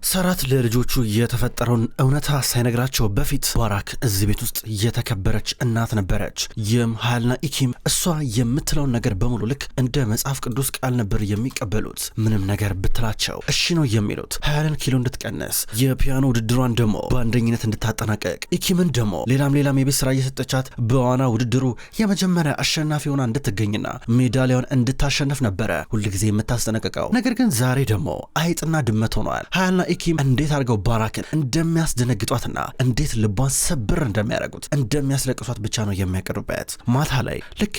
ሰራት ለልጆቹ የተፈጠረውን እውነታ ሳይነግራቸው በፊት ባራክ እዚህ ቤት ውስጥ የተከበረች እናት ነበረች። ይህም ሀያልና ኢኪም እሷ የምትለውን ነገር በሙሉ ልክ እንደ መጽሐፍ ቅዱስ ቃል ነበር የሚቀበሉት። ምንም ነገር ብትላቸው እሺ ነው የሚሉት። ሀያልን ኪሎ እንድትቀንስ፣ የፒያኖ ውድድሯን ደግሞ በአንደኝነት እንድታጠናቀቅ፣ ኢኪምን ደግሞ ሌላም የቤት ስራ እየሰጠቻት በዋና ውድድሩ የመጀመሪያ አሸናፊ ሆና እንድትገኝና ሜዳሊያውን እንድታሸንፍ ነበረ ሁልጊዜ የምታስጠነቅቀው። ነገር ግን ዛሬ ደግሞ አይጥና ድመት ሆኗል። ሀያልና ኢኪም እንዴት አድርገው ባራክን እንደሚያስደነግጧትና እንዴት ልቧን ሰብር እንደሚያደርጉት እንደሚያስለቅሷት ብቻ ነው የሚያቀርቡበት። ማታ ላይ ልክ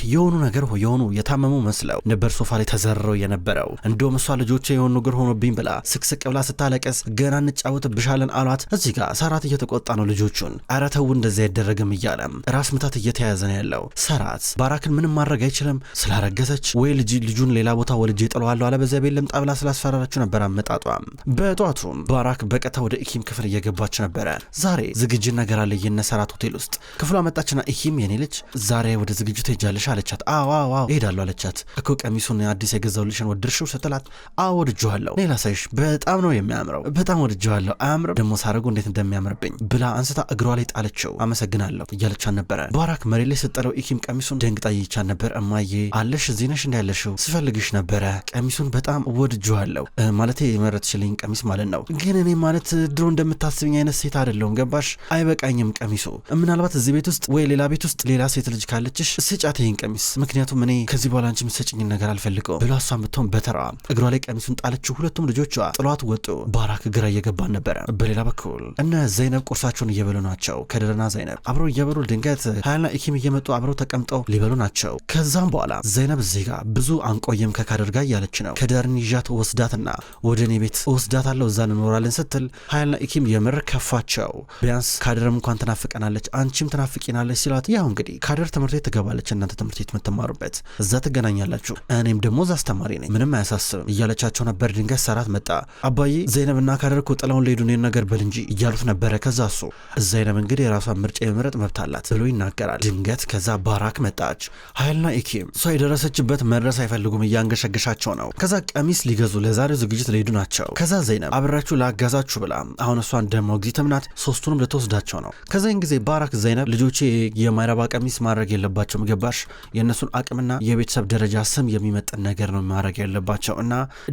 የሆኑ የታመሙ መስለው ነበር ሶፋ ላይ ተዘርረው የነበረው። እንደውም እሷ ልጆቼ የሆኑ ነገር ሆኖብኝ ብላ ስቅስቅ ብላ ስታለቀስ ገና እንጫወትብሻለን አሏት። እዚህ ጋር ሰራት እየተቆጣ ነው ልጆቹን። ኧረ ተው እንደዚህ አይደረግም እያለ ራስ ምታት እየተያዘ ነው ያለው። ሰራት ባራክን ምንም ማድረግ አይችልም ስላረገዘች ወይ ልጁን ሌላ ቦታ ወልጄ ጥለዋለሁ አለ በዚያ ቤት ልምጣ ብላ ስላስፈራራችሁ ነበር አመጣጧ። በጧቱ ባራክ በቀጥታ ወደ ኢኪም ክፍል እየገባች ነበረ። ዛሬ ዝግጅት ነገር አለ የነሰራት ሆቴል ውስጥ። ክፍሏ መጣችና ኢኪም የኔ ልጅ ዛሬ ወደ ዝግጅቱ ሄጃለሽ አለቻት። አዎ እሄዳለሁ አለቻት። እኮ ቀሚሱን አዲስ የገዛውልሽን ወድርሽው ስትላት አዎ ወድጄዋለሁ፣ ሌላ ሳይሽ በጣም ነው የሚያምረው፣ በጣም ወድጄዋለሁ፣ አያምርም ደግሞ ሳረጉ እንዴት እንደሚያምርብኝ ብላ አንስታ እግሯ ላይ ጣለችው። አመሰግናለሁ እያለቻት ነበረ። ባራክ መሬት ላይ ስጠለው ኢኪም ቀሚሱን ደንግጣ ይቻት ነበር። እማዬ አለሽ እዚህ ነሽ እንዳለሽው ስፈልግሽ ነበረ፣ ቀሚሱን በጣም ወድጄዋለሁ ማለቴ የመረጥሽልኝ ቀሚስ ማለት ነው። ግን እኔ ማለት ድሮ እንደምታስብኝ አይነት ሴት አይደለሁም ገባሽ? አይበቃኝም ቀሚሱ። ምናልባት እዚህ ቤት ውስጥ ወይ ሌላ ቤት ውስጥ ሌላ ሴት ልጅ ካለችሽ ስጫት ይሄን ቀሚስ፣ ምክንያቱም እኔ ከዚህ በኋላ አንቺ የምትሰጭኝ ነገር አልፈልገውም ብላ እሷን ብትሆን በተራ እግሯ ላይ ቀሚሱን ጣለችው። ሁለቱም ልጆቿ ጥሏት ወጡ። ባራክ ግራ እየገባን ነበረ። በሌላ በኩል እነ ዘይነብ ቁርሳቸውን እየበሉ ናቸው። ከደረና ዘይነብ አብረው እየበሉ ድንገት ሀያልና ኢኪም እየመጡ አብረው ተቀምጠው ሊበሉ ናቸው። ከዛም በኋላ ዘይነብ እዚህ ጋር ብዙ አንቆየም ከካደር ጋር እያለች ነው። ከደርን ይዣት ወስዳትና ወደ እኔ ቤት ወስዳታለሁ እዛ እንኖራለን ስትል ሀያልና ኢኪም የምር ከፋቸው። ቢያንስ ካደርም እንኳን ትናፍቀናለች አንቺም ትናፍቂናለች ሲሏት፣ ያው እንግዲህ ካደር ትምህርት ቤት ትገባለች፣ እናንተ ትምህርት ቤት የምትማሩበት እዛ ትገናኛላችሁ፣ እኔም ደግሞ እዛ አስተማሪ ነኝ፣ ምንም አያሳስብም እያለቻቸው ነበር። ድንገት ሰራት መጣ። አባዬ ዘይነብና ካደር እኮ ጥላውን ሊሄዱ ነው ነገር በል እንጂ እያሉት ነበረ። ከዛ እሱ ዘይነብ እንግዲህ የራሷን ምርጫ የመረጥ መብት አላት ብሎ ይናገራል። ድንገት ከዛ ባራክ መጣች። ሀያልና ኢኪም እሷ የደረሰችበት መድረስ አይፈልጉም፣ እያንገሸገሻቸው ነው። ከዛ ቀሚስ ሊገዙ ለዛሬው ዝግጅት ሊሄዱ ናቸው። ከዛ ዘይነብ አብራችሁ ላጋዛችሁ ብላ አሁን እሷን ደሞ ግዚትም ናት፣ ሶስቱንም ልትወስዳቸው ነው። ከዛን ጊዜ ባራክ ዘይነብ ልጆቼ የማይረባ ቀሚስ ማድረግ የለባቸውም ገባሽ? የእነሱን አቅምና የቤተሰብ ደረጃ ስም የሚመጥን ነገር ነው ማድረግ ያለባቸው እና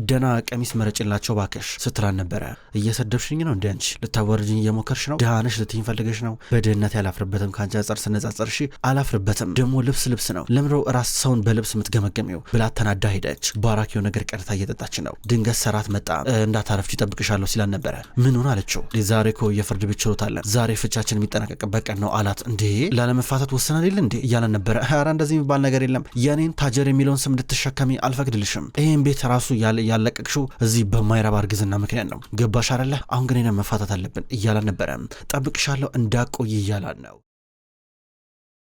ደና ቀሚስ መረጭላቸው ባክሽ ስትላን ነበረ። እየሰደብሽኝ ነው እንዴ አንቺ? ልታወርጅኝ እየሞከርሽ ነው? ደሃነሽ ልትይኝ ፈልገሽ ነው? በድህነት ያላፍርበትም ከአንቺ አንጻር ስነጻጸር አላፍርበትም። ደግሞ ልብስ ነው ለምሮ ራስ ሰውን በልብስ የምትገመገሚው ብላ ተናዳ ሄደች። ባራክ የሆነ ነገር ቀርታ እየጠጣች ነው። ድንገት ሰራት መጣ። እንዳታረፍች ይጠብቅሻለሁ ሲላን ነበረ። ምኑን አለችው። ዛሬ እኮ የፍርድ ቤት ችሎት አለን፣ ዛሬ ፍቻችን የሚጠናቀቅበት ቀን ነው አላት። እንዴ ላለመፋታት ወስናል የለ እንዴ እያለን ነበረ። ኧረ እንደዚህ የሚባል ነገር የለም፣ የኔን ታጀር የሚለውን ስም እንድትሸከሚ አልፈቅድልሽም። ይህን ቤት ራሱ ያለቀቅሽው እዚህ በማይረባ እርግዝና ምክንያት ነው ገባሽ አይደለ? አሁን ግን መፋታት አለብን እያለን ነበረ። ጠብቅሻለሁ እንዳቆይ እያላን ነው።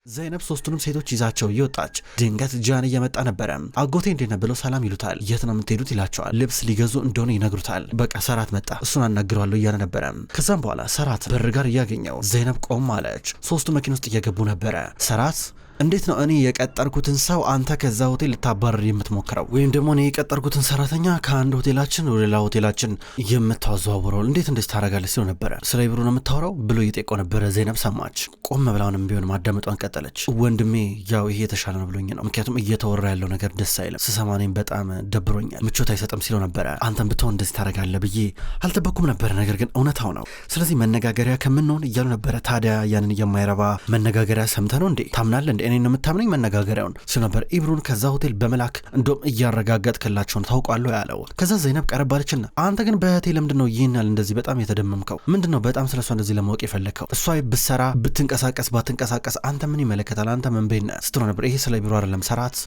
ዘይነብ ሶስቱንም ሴቶች ይዛቸው እየወጣች ድንገት ጃን እየመጣ ነበረ። አጎቴ እንዴት ነው ብለው ሰላም ይሉታል። የት ነው የምትሄዱት ይላቸዋል። ልብስ ሊገዙ እንደሆነ ይነግሩታል። በቃ ሰራት መጣ እሱን አናግረዋለሁ እያለ ነበረ። ከዛም በኋላ ሰራት በር ጋር እያገኘው ዘይነብ ቆም አለች። ሶስቱ መኪና ውስጥ እየገቡ ነበረ። ሰራት እንዴት ነው እኔ የቀጠርኩትን ሰው አንተ ከዛ ሆቴል ልታባረር የምትሞክረው? ወይም ደግሞ እኔ የቀጠርኩትን ሰራተኛ ከአንድ ሆቴላችን ወደ ሌላ ሆቴላችን የምታዘዋውረው እንዴት እንደዚህ ታደርጋለች ሲለው ነበረ። ስለ ኢብሩ ነው የምታወራው ብሎ እየጠየቀው ነበረ። ዘይነብ ሰማች። ቆም ብላውንም ቢሆን ማዳመጧን ቀጠለች። ወንድሜ ያው ይሄ የተሻለ ነው ብሎኝ ነው፣ ምክንያቱም እየተወራ ያለው ነገር ደስ አይልም፣ ስሰማ እኔም በጣም ደብሮኛል፣ ምቾት አይሰጥም ሲለው ነበረ። አንተም ብትሆን እንደዚህ ታደርጋለህ ብዬ አልጠበኩም ነበረ፣ ነገር ግን እውነታው ነው፣ ስለዚህ መነጋገሪያ ከምንሆን እያሉ ነበረ። ታዲያ ያንን የማይረባ መነጋገሪያ ሰምተህ ነው እንዴ ታምናለህ እንዴ? እኔ ነው የምታምነኝ መነጋገሪያውን ሲል ነበር። ኢብሩን ከዛ ሆቴል በመላክ እንደውም እያረጋገጥክላቸው ነው ታውቃለሁ ያለው። ከዛ ዘይነብ ቀረባለችና አንተ ግን በእህቴ ለምንድነው ይህናል እንደዚህ በጣም የተደመምከው? ምንድነው በጣም ስለሷ እንደዚህ ለማወቅ የፈለግከው? እሷ ብትሰራ ብትንቀሳቀስ ባትንቀሳቀስ አንተ ምን ይመለከታል? አንተ ምን በይነ ስትሆነ ነበር። ይሄ ስለ ኢብሩ አይደለም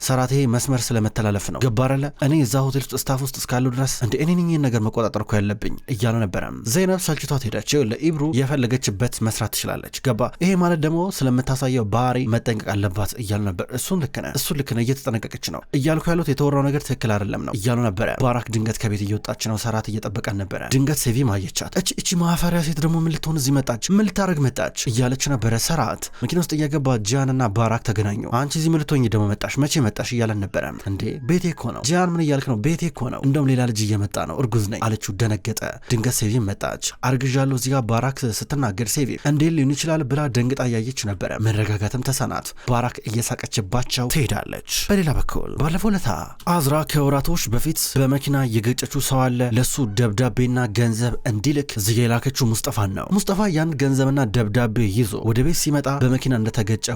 ሰራት ይሄ መስመር ስለመተላለፍ ነው ገባረለ። እኔ እዛ ሆቴል ውስጥ ስታፍ ውስጥ እስካለው ድረስ እንደ እኔ ነኝ ነገር መቆጣጠር እኮ ያለብኝ እያለ ነበረ። ዘይነብ ሰልችቷት ሄደች። ለኢብሩ የፈለገችበት መስራት ትችላለች ገባ። ይሄ ማለት ደግሞ ስለምታሳየው ባህሪ መጠንቀቅ አለ አለባት እያሉ ነበር። እሱን ልክ ነህ እየተጠነቀቀች ነው እያልኩ ያሉት የተወራው ነገር ትክክል አይደለም ነው እያሉ ነበረ። ባራክ ድንገት ከቤት እየወጣች ነው። ሰራት እየጠበቀን ነበረ። ድንገት ሴቪም አየቻት። እቺ ማፈሪያ ሴት ደግሞ ምን ልትሆን እዚህ መጣች? ምን ልታረግ መጣች? እያለች ነበረ። ሰራት መኪና ውስጥ እየገባ ጂያንና ባራክ ተገናኙ። አንቺ እዚህ ምን ልትሆኝ ደግሞ መጣሽ? መቼ መጣሽ? እያለን ነበረ። እንዴ ቤቴ እኮ ነው። ጂያን ምን እያልክ ነው? ቤቴ እኮ ነው። እንደውም ሌላ ልጅ እየመጣ ነው፣ እርጉዝ ነኝ አለችው። ደነገጠ። ድንገት ሴቪም መጣች። አርግዣለሁ እዚህ ጋር ባራክ ስትናገር ሴቪ እንዴት ሊሆን ይችላል ብላ ደንግጣ እያየች ነበረ። መረጋጋትም ተሳናት። ባራክ እየሳቀችባቸው ትሄዳለች። በሌላ በኩል ባለፈው ለታ አዝራ ከወራቶች በፊት በመኪና የገጨችው ሰው አለ። ለሱ ደብዳቤና ገንዘብ እንዲልክ እዚህ የላከችው ሙስጠፋን ነው። ሙስጠፋ ያን ገንዘብና ደብዳቤ ይዞ ወደ ቤት ሲመጣ በመኪና እንደተገጨ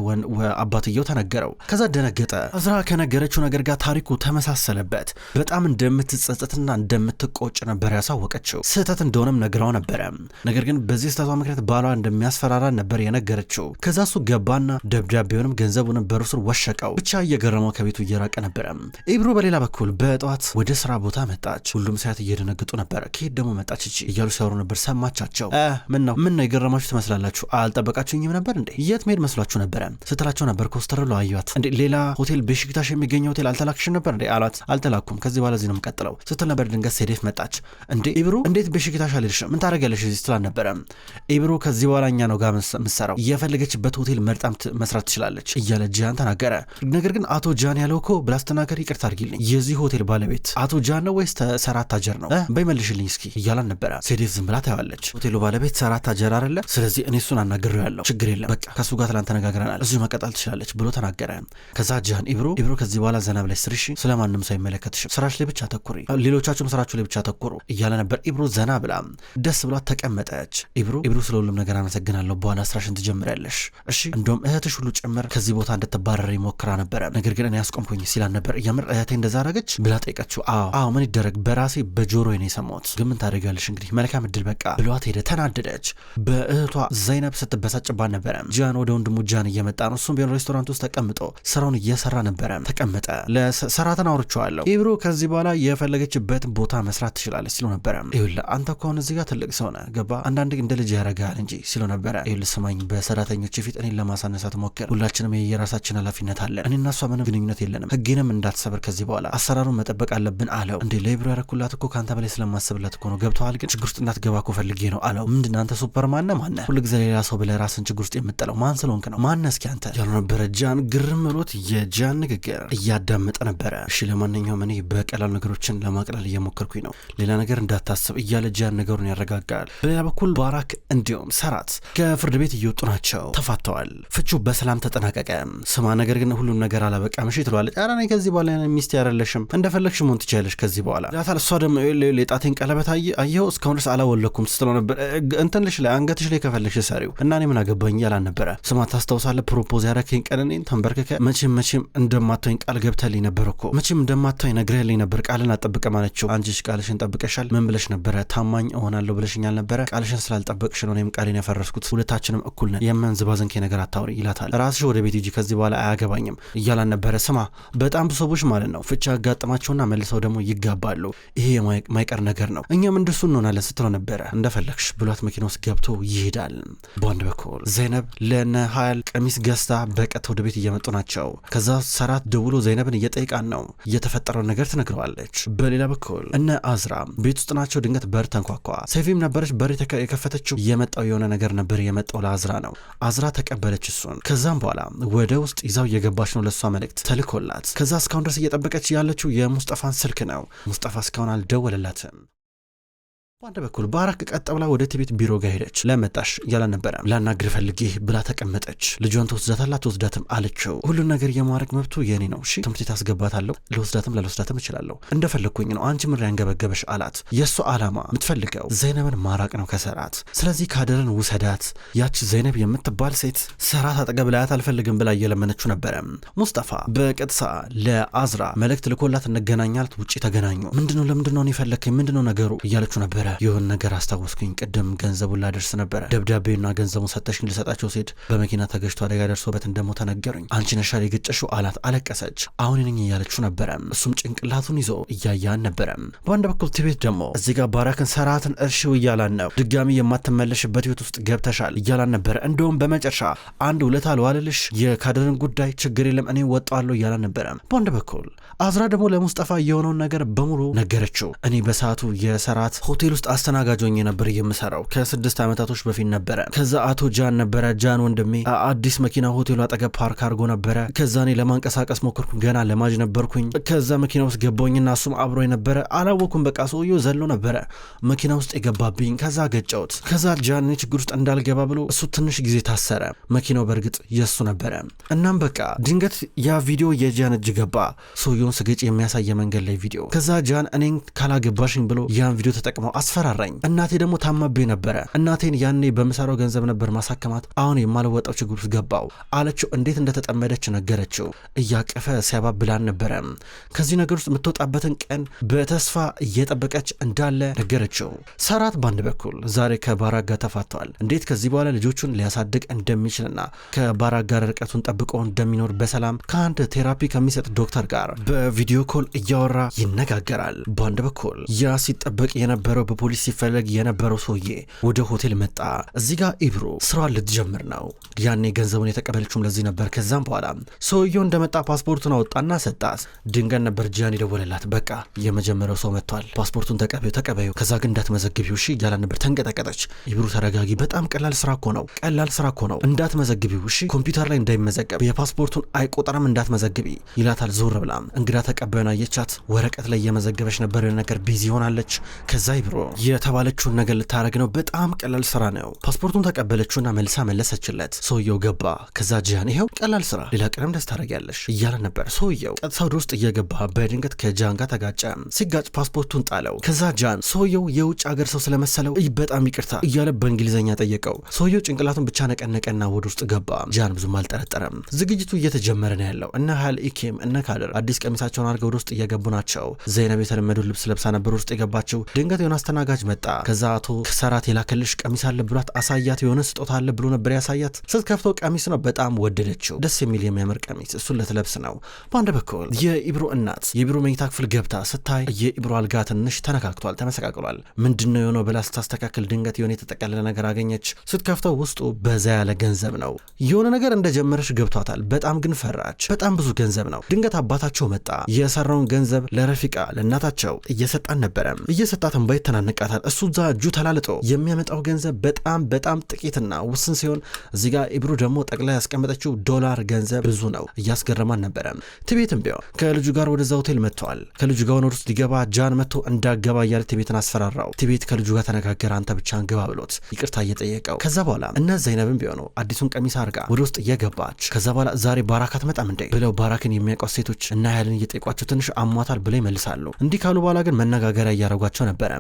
አባትየው ተነገረው። ከዛ ደነገጠ። አዝራ ከነገረችው ነገር ጋር ታሪኩ ተመሳሰለበት። በጣም እንደምትጸጸትና እንደምትቆጭ ነበር ያሳወቀችው። ስህተት እንደሆነም ነግራው ነበረ። ነገር ግን በዚህ ስህተቷ ምክንያት ባሏ እንደሚያስፈራራ ነበር የነገረችው። ከዛ እሱ ገባና ደብዳቤውንም ገንዘቡንም በሩ ስር ወሸቀው። ብቻ እየገረመው ከቤቱ እየራቀ ነበረ። ኢብሩ በሌላ በኩል በጠዋት ወደ ስራ ቦታ መጣች። ሁሉም ሳያት እየደነገጡ ነበረ። ከየት ደግሞ መጣች እቺ እያሉ ሲያወሩ ነበር። ሰማቻቸው። ምን ነው የገረማችሁ ትመስላላችሁ? አልጠበቃችሁኝም ነበር እንዴ? የት መሄድ መስሏችሁ ነበረ ስትላቸው ነበር። ኮስተር ብለው አዩት። እንዴ ሌላ ሆቴል በሽክታሽ የሚገኘው ሆቴል አልተላክሽም ነበር እንዴ አሏት። አልተላኩም፣ ከዚህ በኋላ እዚህ ነው የምቀጥለው ስትል ነበር። ድንገት ሴዴፍ መጣች። እንዴ ኢብሩ እንዴት በሽክታሽ አልሄድሽም? ምን ታደርጊያለሽ እዚህ ስትል ነበረ። ኢብሩ ከዚህ በኋላ እኛ ነው ጋር የምትሰራው፣ እየፈለገችበት ሆቴል መርጣ መስራት ትችላለች እያለ ጂያን ተናገረ። ነገር ግን አቶ ጂያን ያለው እኮ ብላ ስትናገር ይቅርታ አድርጊልኝ፣ የዚህ ሆቴል ባለቤት አቶ ጂያን ነው ወይስ ሰራት ታጀር ነው? በይመልሽልኝ እስኪ እያላን ነበረ። ሴዴፍ ዝም ብላ ታያለች። ሆቴሉ ባለቤት ሰራት ታጀር አይደለ? ስለዚህ እኔ እሱን አናግሬው ያለው ችግር የለም፣ በቃ ከሱ ጋር ትላንት ተነጋግረናል፣ እዚሁ መቀጠል ትችላለች ብሎ ተናገረ። ከዛ ጂያን ኢብሩ ከዚህ በኋላ ዘና ብለሽ ስሪሽ፣ ስለማንም ሰው አይመለከትሽም፣ ስራሽ ላይ ብቻ ተኩሪ፣ ሌሎቻችሁም ስራችሁ ላይ ብቻ ተኩሩ እያለ ነበር። ኢብሩ ዘና ብላ ደስ ብሏት ተቀመጠች። ኢብሩ ስለ ሁሉም ነገር አመሰግናለሁ፣ በኋላ ስራሽን ትጀምሪያለሽ እሺ፣ እንደውም እህትሽ ሁሉ ጭምር ከዚህ ቦታ እንድትባረር ሞክራ ነበረ፣ ነገር ግን እኔ ያስቆምኩኝ ሲላን ነበር። እያምር እህቴ እንደዛ አደረገች ብላ ጠይቀችው። አዎ ምን ይደረግ፣ በራሴ በጆሮዬ ነው የሰማሁት፣ ግን ምን ታደርጊያለሽ እንግዲህ መልካም እድል በቃ ብሏት ሄደ። ተናደደች። በእህቷ ዘይነብ ስትበሳጭባት ነበረ። ጂያን ወደ ወንድሙ ጂያን እየመጣ ነው። እሱም ቢሆን ሬስቶራንት ውስጥ ተቀምጦ ስራውን እየሰራ ነበረ። ተቀመጠ። ለሰራተኛ አውርቼዋለሁ፣ ኢብሩ ከዚህ በኋላ የፈለገችበት ቦታ መስራት ትችላለች ሲሉ ነበረ። ይኸውልህ አንተ ከሆነ እዚህ ጋር ትልቅ ሰው ነህ ገባ፣ አንዳንድ እንደ ልጅ ያረጋል እንጂ ሲሉ ነበረ። ይኸውልህ ስማኝ፣ በሰራተኞች ፊት እኔን ለማሳነሳት ሞክር፣ ሁላችንም የራሳችን ኃላፊነት አለን፣ እኔና እሷ ምንም ግንኙነት የለንም፣ ህጌንም እንዳትሰብር ከዚህ በኋላ አሰራሩን መጠበቅ አለብን አለው። እንዴ ለኢብሩ ያረኩላት እኮ ከአንተ በላይ ስለማስብላት እኮ ነው፣ ገብተዋል፣ ግን ችግር ውስጥ እንዳትገባ እኮ ፈልጌ ነው አለው። ምንድን አንተ ሱፐርማን ነህ ማነህ? ሁልጊዜ ሌላ ሰው ብለህ ራስን ችግር ውስጥ የምጥለው ማን ስለሆንክ ነው? ማነህ እስኪ አንተ ያሉ ነበረ። ጂያን ግርም ብሎት የጂያን ንግግር እያዳመጠ ነበረ። እሺ ለማንኛውም እኔ በቀላል ነገሮችን ለማቅለል እየሞከርኩኝ ነው፣ ሌላ ነገር እንዳታስብ እያለ ጂያን ነገሩን ያረጋጋል። በሌላ በኩል ባራክ እንዲሁም ሰራት ከፍርድ ቤት እየወጡ ናቸው። ተፋተዋል። ፍቹ በሰላም ተጠናቀቀ። ስማ ነገር ግን ሁሉም ነገር አላበቃም እሺ ትለዋለች። ኧረ እኔ ከዚህ በኋላ ሚስት ያረለሽም እንደፈለግሽ መሆን ትችያለሽ ከዚህ በኋላ ላታል። እሷ ደግሞ የጣቴን ቀለበት አየኸው እስካሁን ድረስ አላወለኩም ስትለው ነበር። እንትንልሽ ላይ አንገትሽ ላይ ከፈለግሽ ሰሪው እና እኔ ምን አገባኝ ያላን ነበረ። ስማ ታስታውሳለህ ፕሮፖዝ ያረከኝ ቀን እኔን ተንበርክከ መቼም እንደማትወኝ ቃል ገብተልኝ ነበር እኮ መቼም እንደማትወኝ ነግረህልኝ ነበር፣ ቃልን አጠብቀም አለችው። አንቺስ ቃልሽን ጠብቀሻል? ምን ብለሽ ነበረ? ታማኝ እሆናለሁ ብለሽኛል ነበረ። ቃልሽን ስላልጠበቅሽ ነው እኔም ቃሌን ያፈረስኩት፣ ሁለታችንም እኩል ነን፣ የምን ዝባዝንኬ ነገር አታውሪ ይላታል። ራስሽ ወደ ቤት ሂጂ ከዚህ በኋላ አያገባኝም እያላን ነበረ። ስማ በጣም ብዙ ሰዎች ማለት ነው ፍቻ ያጋጥማቸውና መልሰው ደግሞ ይጋባሉ፣ ይሄ የማይቀር ነገር ነው፣ እኛም እንደሱ እንሆናለን ስትለው ነበረ። እንደፈለግሽ ብሏት መኪና ውስጥ ገብቶ ይሄዳል። በአንድ በኩል ዘይነብ ለነ ሀያል ቀሚስ ገዝታ በቀጥታ ወደ ቤት እየመጡ ናቸው። ከዛ ሰራት ደውሎ ዘይነብን እየጠይቃን ነው፣ እየተፈጠረው ነገር ትነግረዋለች። በሌላ በኩል እነ አዝራ ቤት ውስጥ ናቸው። ድንገት በር ተንኳኳ። ሴፊም ነበረች በር የከፈተችው። የመጣው የሆነ ነገር ነበር የመጣው ለአዝራ ነው። አዝራ ተቀበለች እሱን። ከዛም በኋላ ወደ ውስጥ ይዛው እየገባች ነው፣ ለእሷ መልእክት ተልኮላት። ከዛ እስካሁን ድረስ እየጠበቀች ያለችው የሙስጠፋን ስልክ ነው። ሙስጠፋ እስካሁን አልደወለላትም። በአንድ በኩል ባራክ ቀጥ ብላ ወደ ቲቤት ቢሮ ጋር ሄደች። ለመጣሽ እያላ ነበረ። ላናግር ፈልጌ ብላ ተቀመጠች። ልጇን ትወስዳታለህ አትወስዳትም አለችው። ሁሉን ነገር የማድረግ መብቱ የኔ ነው እሺ፣ ትምህርት ቤት አስገባታለሁ፣ ልወስዳትም ላልወስዳትም እችላለሁ፣ እንደፈለግኩኝ ነው፣ አንቺ ምር ያንገበገበሽ አላት። የእሱ ዓላማ የምትፈልገው ዘይነብን ማራቅ ነው ከሰራት። ስለዚህ ካደርን ውሰዳት። ያች ዘይነብ የምትባል ሴት ሰራት አጠገብ ላያት አልፈልግም ብላ እየለመነችው ነበረ። ሙስጠፋ በቀጥታ ለአዝራ መልእክት ልኮላት እንገናኛለት። ውጪ ተገናኙ። ምንድነው ለምንድነው የፈለግከኝ ምንድነው ነገሩ እያለችው ነበረ። የሆነ ነገር አስታወስኩኝ። ቅድም ገንዘቡን ላደርስ ነበረ። ደብዳቤና ገንዘቡን ሰጠሽኝ ልሰጣቸው ሴት በመኪና ተገጭቶ አደጋ ደርሶበት እንደሞተ ነገሩኝ። አንቺ ነሽ የገጨሽው አላት። አለቀሰች። አሁን ነኝ እያለችው ነበረ። እሱም ጭንቅላቱን ይዞ እያያን ነበረ። በአንድ በኩል ትቤት ደግሞ እዚህ ጋር ባራክን ሰራትን እርሺው እያላን ነው። ድጋሚ የማትመለሽበት ህይወት ውስጥ ገብተሻል እያላን ነበረ። እንደውም በመጨረሻ አንድ ውለታ አልዋለልሽ የካደርን ጉዳይ ችግር የለም እኔ ወጣዋለሁ እያላን ነበረ። በአንድ በኩል አዝራ ደግሞ ለሙስጠፋ የሆነውን ነገር በሙሉ ነገረችው። እኔ በሰዓቱ የሰራት ሆቴል ውስጥ አስተናጋጅ ሆኜ ነበር የምሰራው ከ6 ዓመታቶች በፊት ነበረ። ከዛ አቶ ጃን ነበረ። ጃን ወንድሜ አዲስ መኪና ሆቴሉ አጠገብ ፓርክ አድርጎ ነበረ። ከዛ እኔ ለማንቀሳቀስ ሞከርኩ። ገና ለማጅ ነበርኩኝ። ከዛ መኪና ውስጥ ገባኝና እሱም አብሮ ነበረ። አላወኩም። በቃ ሰውየው ዘሎ ነበረ መኪና ውስጥ የገባብኝ። ከዛ ገጨውት። ከዛ ጃን ችግር ውስጥ እንዳልገባ ብሎ እሱ ትንሽ ጊዜ ታሰረ። መኪናው በእርግጥ የሱ ነበረ። እናም በቃ ድንገት ያ ቪዲዮ የጃን እጅ ገባ። ሰውየውን ስገጭ የሚያሳየ መንገድ ላይ ቪዲዮ። ከዛ ጃን እኔን ካላገባሽኝ ብሎ ያን ቪዲዮ ተጠቅመው አስፈራራኝ። እናቴ ደግሞ ታማብኝ ነበረ። እናቴን ያኔ በምሰራው ገንዘብ ነበር ማሳከማት። አሁን የማልወጣው ችግር ውስጥ ገባው አለችው። እንዴት እንደተጠመደች ነገረችው። እያቀፈ ሲያባብላን ነበረ። ከዚህ ነገር ውስጥ የምትወጣበትን ቀን በተስፋ እየጠበቀች እንዳለ ነገረችው። ሰራት ባንድ በኩል ዛሬ ከባራክ ጋር ተፋቷል። እንዴት ከዚህ በኋላ ልጆቹን ሊያሳድግ እንደሚችልና ከባራክ ጋር ርቀቱን ጠብቆ እንደሚኖር በሰላም ከአንድ ቴራፒ ከሚሰጥ ዶክተር ጋር በቪዲዮ ኮል እያወራ ይነጋገራል። በአንድ በኩል ያ ሲጠበቅ የነበረው በፖሊስ ሲፈለግ የነበረው ሰውዬ ወደ ሆቴል መጣ። እዚህ ጋር ኢብሩ ስራዋን ልትጀምር ነው። ያኔ ገንዘቡን የተቀበለችውም ለዚህ ነበር። ከዛም በኋላ ሰውየው እንደመጣ ፓስፖርቱን አወጣና ሰጣት። ድንገት ነበር ጃን የደወለላት። በቃ የመጀመሪያው ሰው መጥቷል፣ ፓስፖርቱን ተቀበዩ፣ ከዛ ግን እንዳትመዘግቢው እሺ እያላ ነበር። ተንቀጠቀጠች። ኢብሩ ተረጋጊ፣ በጣም ቀላል ስራ እኮ ነው፣ እንዳትመዘግቢው እሺ፣ ኮምፒውተር ላይ እንዳይመዘገብ የፓስፖርቱን አይቆጠርም እንዳትመዘግቢ ይላታል። ዞር ብላ እንግዳ ተቀባዩን አየቻት። ወረቀት ላይ የመዘገበች ነበር። ነገር ቢዚ ሆናለች። ከዛ ኢብሩ የተባለችውን ነገር ልታረግ ነው። በጣም ቀላል ስራ ነው። ፓስፖርቱን ተቀበለችውና መልሳ መለሰችለት። ሰውየው ገባ። ከዛ ጃን ይሄው ቀላል ስራ ሌላ ቀንም ደስ ታረጊያለሽ እያለ ነበር። ሰውየው ቀጥታ ወደ ውስጥ እየገባ በድንገት ከጃን ጋር ተጋጨ። ሲጋጭ ፓስፖርቱን ጣለው። ከዛ ጃን ሰውየው የውጭ ሀገር ሰው ስለመሰለው በጣም ይቅርታ እያለ በእንግሊዝኛ ጠየቀው። ሰውየው ጭንቅላቱን ብቻ ነቀነቀና ወደ ውስጥ ገባ። ጃን ብዙም አልጠረጠረም። ዝግጅቱ እየተጀመረ ነው ያለው። እነ ሀል ኢኬም እነ ካደር አዲስ ቀሚሳቸውን አድርገው ወደ ውስጥ እየገቡ ናቸው። ዘይነብ የተለመደው ልብስ ለብሳ ነበር ውስጥ የገባቸው። ድንገት የሆነ አስተናጋጅ መጣ። ከዛ አቶ ሰራት የላከልሽ ቀሚስ አለ ብሏት አሳያት። የሆነ ስጦታ አለ ብሎ ነበር ያሳያት። ስትከፍተው ቀሚስ ነው። በጣም ወደደችው። ደስ የሚል የሚያምር ቀሚስ እሱን ልትለብስ ነው። በአንድ በኩል የኢብሩ እናት የኢብሩ መኝታ ክፍል ገብታ ስታይ የኢብሩ አልጋ ትንሽ ተነካክቷል፣ ተመሰቃቅሏል። ምንድነው የሆነው ብላ ስታስተካክል ድንገት የሆነ የተጠቀለለ ነገር አገኘች። ስትከፍተው ውስጡ በዛ ያለ ገንዘብ ነው። የሆነ ነገር እንደጀመረች ገብቷታል። በጣም ግን ፈራች። በጣም ብዙ ገንዘብ ነው። ድንገት አባታቸው መጣ። የሰራውን ገንዘብ ለረፊቃ ለእናታቸው እየሰጣን ነበረ። እየሰጣትን ባይተናነቃታል። እሱ ዛ እጁ ተላልጦ የሚያመጣው ገንዘብ በጣም ጥቂትና ውስን ሲሆን እዚህ ጋር ኢብሩ ደግሞ ጠቅላይ ያስቀመጠችው ዶላር ገንዘብ ብዙ ነው። እያስገረማን ነበረ። ትቤትም ቢሆን ከልጁ ጋር ወደዛ ሆቴል መጥተዋል። ከልጁ ጋር ወደ ውስጥ ሊገባ ጃን መጥቶ እንዳገባ እያለ ትቤትን አስፈራራው። ትቤት ከልጁ ጋር ተነጋገረ። አንተ ብቻን ግባ ብሎት ይቅርታ እየጠየቀው። ከዛ በኋላ እነ ዘይነብም ቢሆኑ አዲሱን ቀሚስ አርጋ ወደ ውስጥ እየገባች ከዛ በኋላ ዛሬ ባራክ አትመጣም እንዴ ብለው ባራክን የሚያውቋት ሴቶች እና ያልን እየጠየቋቸው ትንሽ አሟታል ብለው ይመልሳሉ። እንዲህ ካሉ በኋላ ግን መነጋገሪያ እያረጓቸው ነበረ።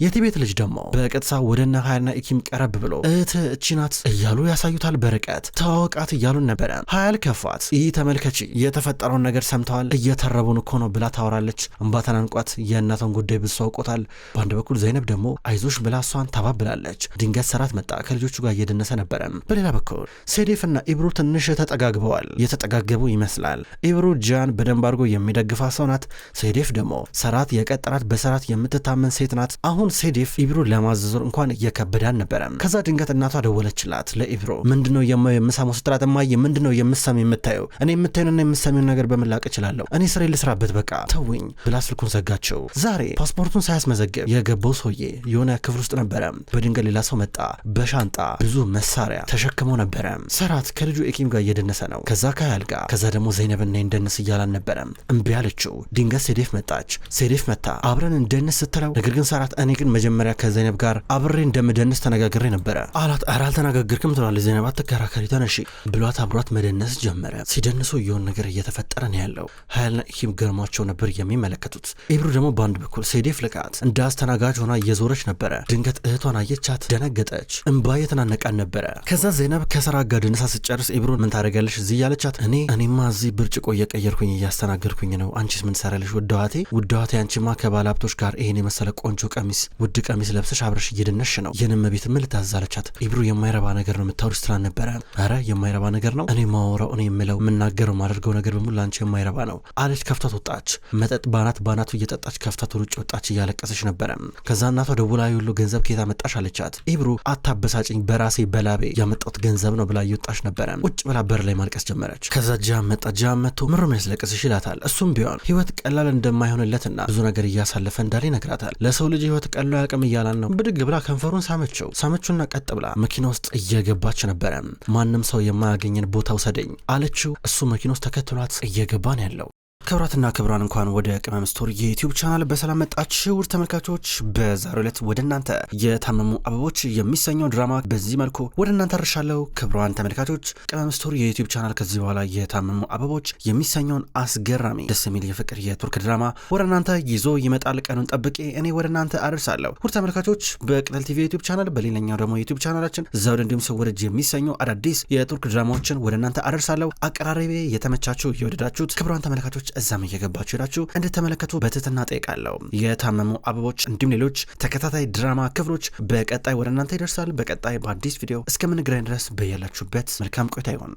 የትቤት ልጅ ደግሞ በቀጥታ ወደና ሀያልና ኢኪም ቀረብ ብሎ እቺ ናት እያሉ ያሳዩታል። በርቀት ተዋወቃት እያሉን ነበረ። ሀያል ከፋት። ይህ ተመልከቺ የተፈጠረውን ነገር ሰምተዋል፣ እየተረቡን እኮ ነው ብላ ታወራለች። እንባታን አንቋት የእናቷን ጉዳይ ብዙ አውቆታል። በአንድ በኩል ዘይነብ ደግሞ አይዞሽ ብላ እሷን ታባብላለች። ድንገት ሰራት መጣ። ከልጆቹ ጋር እየደነሰ ነበረ። በሌላ በኩል ሴዴፍና ኢብሩ ትንሽ ተጠጋግበዋል። የተጠጋገቡ ይመስላል። ኢብሩ ጃን በደንብ አድርጎ የሚደግፋ ሰው ናት። ሴዴፍ ደግሞ ሰራት የቀጠራት በሰራት የምትታመን ሴት ናት። አሁን ሴዴፍ ኢብሩን ለማዘዞር እንኳን እየከበዳን ነበረ። ከዛ ድንገት እናቷ ደወለችላት ለኢብሩ። ምንድነው የምሰማው ስትላት፣ እማዬ ምንድነው የምሰሚ የምታየው? እኔ የምታየውና የምሰሚውን ነገር በምላቅ እችላለሁ። እኔ ስሬ ልስራበት በቃ ተውኝ ብላ ስልኩን ዘጋቸው። ዛሬ ፓስፖርቱን ሳያስመዘግብ የገባው ሰውዬ የሆነ ክፍል ውስጥ ነበረ። በድንገት ሌላ ሰው መጣ። በሻንጣ ብዙ መሳሪያ ተሸክመው ነበረ። ሰራት ከልጁ ኢኪም ጋር እየደነሰ ነው። ከዛ ከያል ጋር ከዛ ደግሞ ዘይነብና እንደንስ እያላን ነበረ። እምቢ አለችው። ድንገት ሴዴፍ መጣች። ሴዴፍ መጣ አብረን እንደንስ ስትለው፣ ነገር ግን ሰራት እኔ ግን መጀመሪያ ከዘይነብ ጋር አብሬ እንደምደንስ ተነጋግሬ ነበረ አላት። ኧረ አልተነጋገርክም ትላለች ዘይነብ። አትከራከሪ ተነሺ ብሏት አብሯት መደነስ ጀመረ። ሲደንሱ የሆነ ነገር እየተፈጠረ ነው ያለው። ሀያልና ኢኪም ገርሟቸው ነበር የሚመለከቱት። ኢብሩ ደግሞ በአንድ በኩል ሴዴፍ ልቃት እንደ አስተናጋጅ ሆና እየዞረች ነበረ። ድንገት እህቷን አየቻት፣ ደነገጠች። እንባ የተናነቃን ነበረ። ከዛ ዘይነብ ከሰራት ጋር ደንሳ ስጨርስ ኢብሩን ምን ታደርጋለሽ እዚህ ያለቻት፣ እኔማ እዚህ ብርጭቆ እየቀየርኩኝ እያስተናገድኩኝ ነው። አንቺስ ምን ሰራለሽ? ውድ እህቴ አንቺማ ከባለ ሀብቶች ጋር ይሄን የመሰለ ቆንጆ ቀሚስ ውድ ቀሚስ ለብሰሽ አብረሽ እየደነሽ ነው። የነመ ቤት ምን ልታዛለቻት? ኢብሩ የማይረባ ነገር ነው የምታወሪው ስትላን ነበረ። አረ የማይረባ ነገር ነው እኔ ማወራው እኔ የምለው የምናገረው ማድረገው ነገር በሙሉ ላንቺ የማይረባ ነው አለች። ከፍታት ወጣች። መጠጥ ባናቱ እየጠጣች ከፍታት ውጭ ወጣች። እያለቀሰች ነበረ። ከዛ እናቷ ደውላ ሁሉ ገንዘብ ከየት አመጣሽ አለቻት። ኢብሩ አታበሳጭኝ በራሴ በላቤ ያመጣሁት ገንዘብ ነው ብላ እየወጣች ነበረ። ቁጭ ብላ በር ላይ ማልቀስ ጀመረች። ከዛ ጃም መጥቶ ምሩም ያስለቅስሽ ይላታል። እሱም ቢሆን ህይወት ቀላል እንደማይሆንለትና ብዙ ነገር እያሳለፈ እንዳለ ይነግራታል። ለሰው ልጅ ህይወት ቀላል ያቅም እያላን ነው። ብድግ ብላ ከንፈሩን ሳመችውና ቀጥ ብላ መኪና ውስጥ እየገባች ነበረ። ማንም ሰው የማያገኘን ቦታ ውሰደኝ አለችው። እሱ መኪና ውስጥ ተከትሏት እየገባ ነው ያለው። ክብራትና ክብራን እንኳን ወደ ቅመም ስቶሪ የዩቲዩብ ቻናል በሰላም መጣችሁ ውድ ተመልካቾች። በዛሬው ዕለት ወደ እናንተ የታመሙ አበቦች የሚሰኘው ድራማ በዚህ መልኩ ወደ እናንተ አርሻለሁ። ክብራን ተመልካቾች ቅመም ስቶሪ የዩቲዩብ ቻናል ከዚህ በኋላ የታመሙ አበቦች የሚሰኘውን አስገራሚ ደስ የሚል የፍቅር የቱርክ ድራማ ወደ እናንተ ይዞ ይመጣል። ቀኑን ጠብቄ እኔ ወደ እናንተ አደርሳለሁ። ውድ ተመልካቾች በቅጠል ቲቪ ዩቲዩብ ቻናል በሌላኛው ደግሞ ዩቲዩብ ቻናላችን ዘውድ እንዲሁም ስውርጅ የሚሰኙ አዳዲስ የቱርክ ድራማዎችን ወደ እናንተ አደርሳለሁ። አቀራረቤ የተመቻችሁ የወደዳችሁት ክብራን ተመልካቾች እዛም እየገባችሁ ሄዳችሁ እንድትመለከቱ በትህትና ጠይቃለሁ። የታመሙ አበቦች እንዲሁም ሌሎች ተከታታይ ድራማ ክፍሎች በቀጣይ ወደ እናንተ ይደርሳል። በቀጣይ በአዲስ ቪዲዮ እስከምንገናኝ ድረስ በያላችሁበት መልካም ቆይታ ይሆን።